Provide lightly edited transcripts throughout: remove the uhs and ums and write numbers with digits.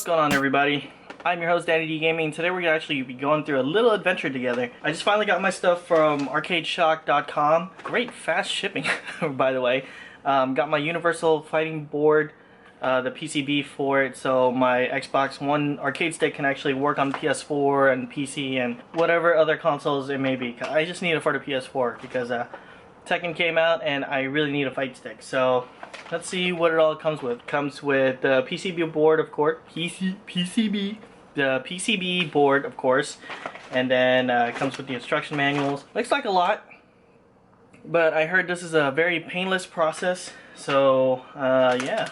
What's going on, everybody? I'm your host, Daddy D Gaming. Today we're going to actually be going through a little adventure together. I just finally got my stuff from arcadeshock.com. Great fast shipping, by the way. Got my Universal Fighting Board, the PCB for it, so my Xbox One arcade stick can actually work on PS4 and PC and whatever other consoles it may be. I just need it for the PS4 because Tekken came out and I really need a fight stick. So let's see what it all comes with. Comes with the PCB board, of course. The PCB board, of course, and then it comes with the instruction manuals. Looks like a lot, but I heard this is a very painless process. So yeah,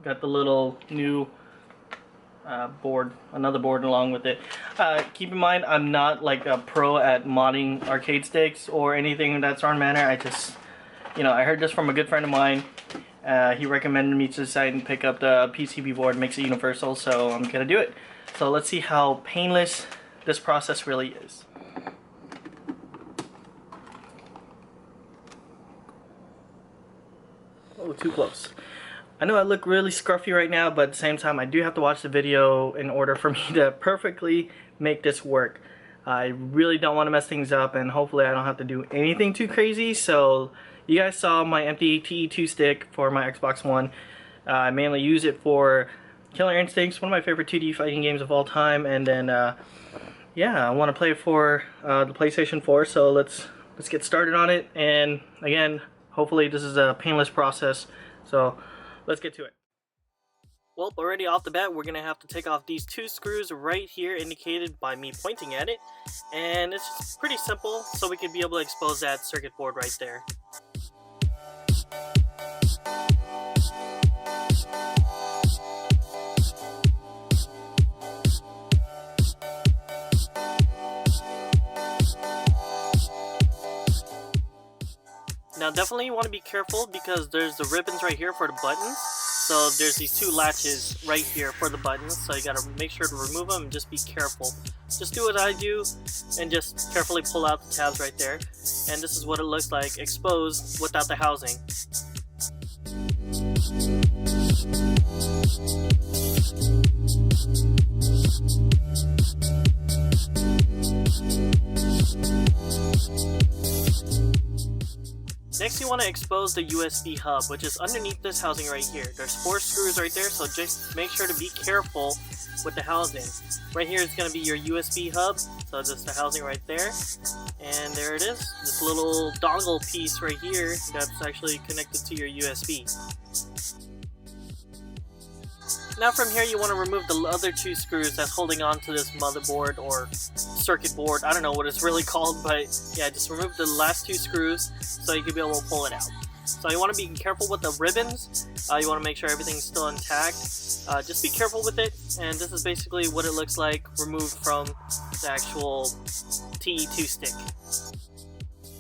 got the little new board, another board along with it. Keep in mind, I'm not like a pro at modding arcade sticks or anything of that sort of manner. I just, I heard this from a good friend of mine. He recommended me to decide and pick up the PCB board, makes it universal, so I'm gonna do it. So let's see how painless this process really is. Oh, too close. I know I look really scruffy right now, but at the same time I do have to watch the video in order for me to perfectly make this work. I really don't want to mess things up, and hopefully I don't have to do anything too crazy. So you guys saw my empty TE2 stick for my Xbox One. I mainly use it for Killer Instincts, one of my favorite 2D fighting games of all time, and then yeah, I want to play it for the PlayStation 4, so let's get started on it. And again, hopefully this is a painless process, so let's get to it. Well, already off the bat, we're going to have to take off these two screws right here, indicated by me pointing at it, and it's just pretty simple, so we can be able to expose that circuit board right there. Now definitely you want to be careful because there's the ribbons right here for the buttons. So there's these two latches right here for the buttons, so you gotta make sure to remove them and just be careful. Just do what I do and just carefully pull out the tabs right there. And this is what it looks like exposed without the housing. Next, you want to expose the USB hub, which is underneath this housing right here. There's 4 screws right there, so just make sure to be careful with the housing. Right here is going to be your USB hub, so just the housing right there. And there it is, this little dongle piece right here that's actually connected to your USB. Now from here you want to remove the other 2 screws that's holding on to this motherboard or circuit board. I don't know what it's really called, but yeah, just remove the last 2 screws so you can be able to pull it out. So you want to be careful with the ribbons. You want to make sure everything's still intact. Just be careful with it, and this is basically what it looks like removed from the actual TE2 stick.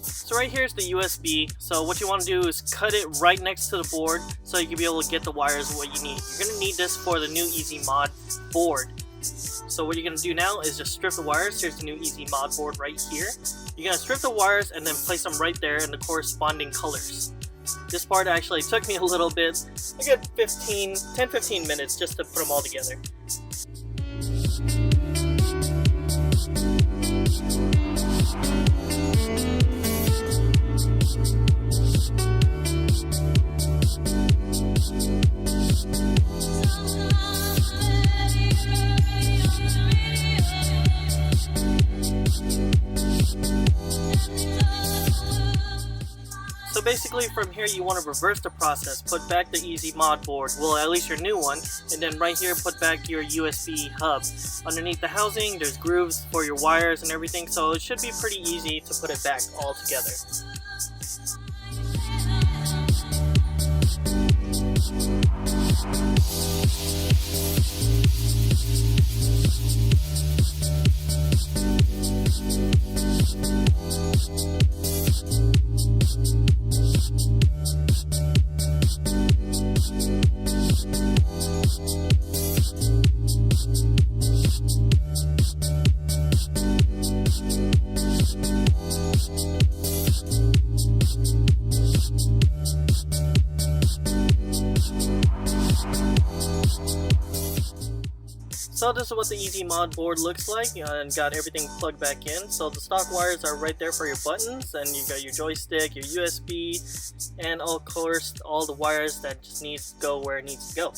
So right here is the USB, so what you want to do is cut it right next to the board so you can be able to get the wires of what you need. You're going to need this for the new Easy Mod board. So what you're going to do now is just strip the wires. Here's the new Easy Mod board right here. You're going to strip the wires and then place them right there in the corresponding colors. This part actually took me a little bit, a good 10-15 minutes just to put them all together. So basically from here you want to reverse the process, put back the Easy Mod board, well at least your new one, and then right here put back your USB hub. Underneath the housing there's grooves for your wires and everything, so it should be pretty easy to put it back all together. So this is what the Easy Mod board looks like, and got everything plugged back in. So the stock wires are right there for your buttons, and you've got your joystick, your USB, and of course all the wires that just needs to go where it needs to go.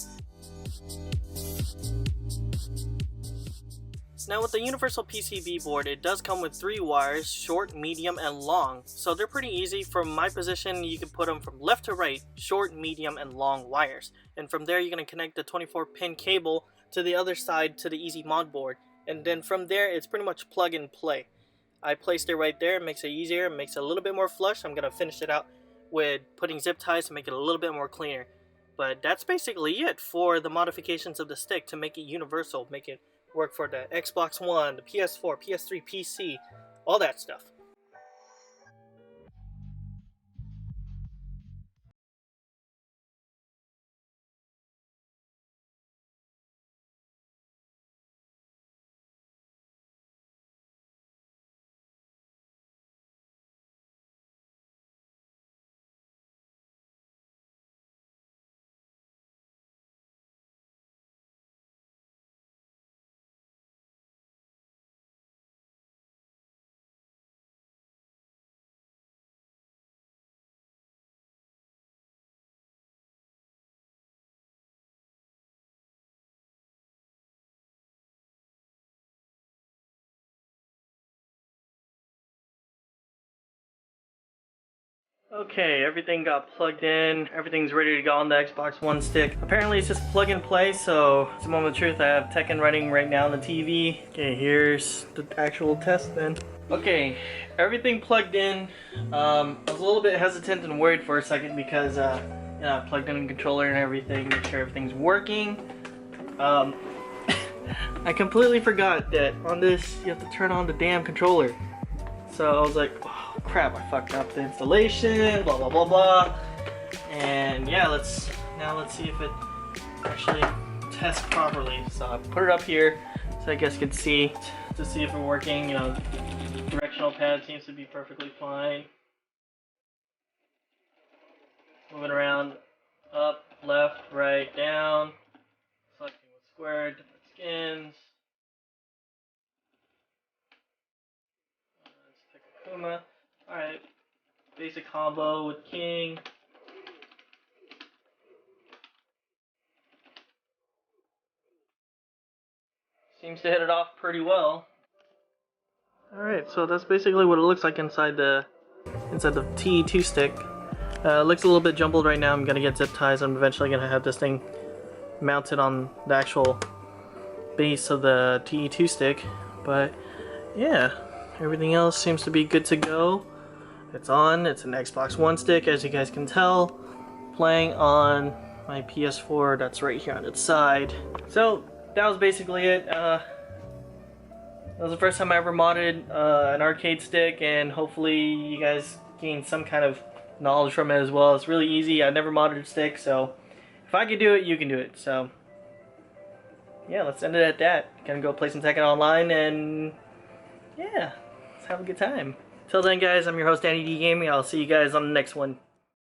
Now with the universal PCB board, it does come with 3 wires, short, medium, and long. So they're pretty easy. From my position, you can put them from left to right, short, medium, and long wires. And from there, you're going to connect the 24-pin cable to the other side to the Easy Mod board. And then from there, it's pretty much plug and play. I placed it right there. It makes it easier, it makes it a little bit more flush. I'm going to finish it out with putting zip ties to make it a little bit more cleaner. But that's basically it for the modifications of the stick to make it universal, make it work for the Xbox One, the PS4, PS3, PC, all that stuff. Okay, everything got plugged in, everything's ready to go on the Xbox One stick. Apparently it's just plug and play, so it's a moment of truth. I have Tekken running right now on the TV. Okay, here's the actual test then. Okay, everything plugged in. I was a little bit hesitant and worried for a second because I plugged in the controller and everything, make sure everything's working. I completely forgot that on this you have to turn on the damn controller. So I was like, oh crap, I fucked up the installation, blah blah blah blah. And yeah, let's see if it actually tests properly. So I put it up here so I guess you can see to see if it's working. You know, directional pad seems to be perfectly fine. Moving around, up, left, right, down. Selecting with square, different skins. Let's pick a Kuma. Alright, basic combo with King. Seems to hit it off pretty well. Alright, so that's basically what it looks like inside the TE2 stick. It looks a little bit jumbled right now. I'm gonna get zip ties. I'm eventually gonna have this thing mounted on the actual base of the TE2 stick. But yeah, everything else seems to be good to go. It's on. It's an Xbox One stick, as you guys can tell, playing on my PS4 that's right here on its side. So that was basically it. That was the first time I ever modded an arcade stick, and hopefully you guys gained some kind of knowledge from it as well. It's really easy. I never modded a stick, so if I can do it, you can do it. So yeah, let's end it at that. Gonna go play some Tekken online, and yeah, let's have a good time. Till then, guys, I'm your host, Danny D Gaming. I'll see you guys on the next one.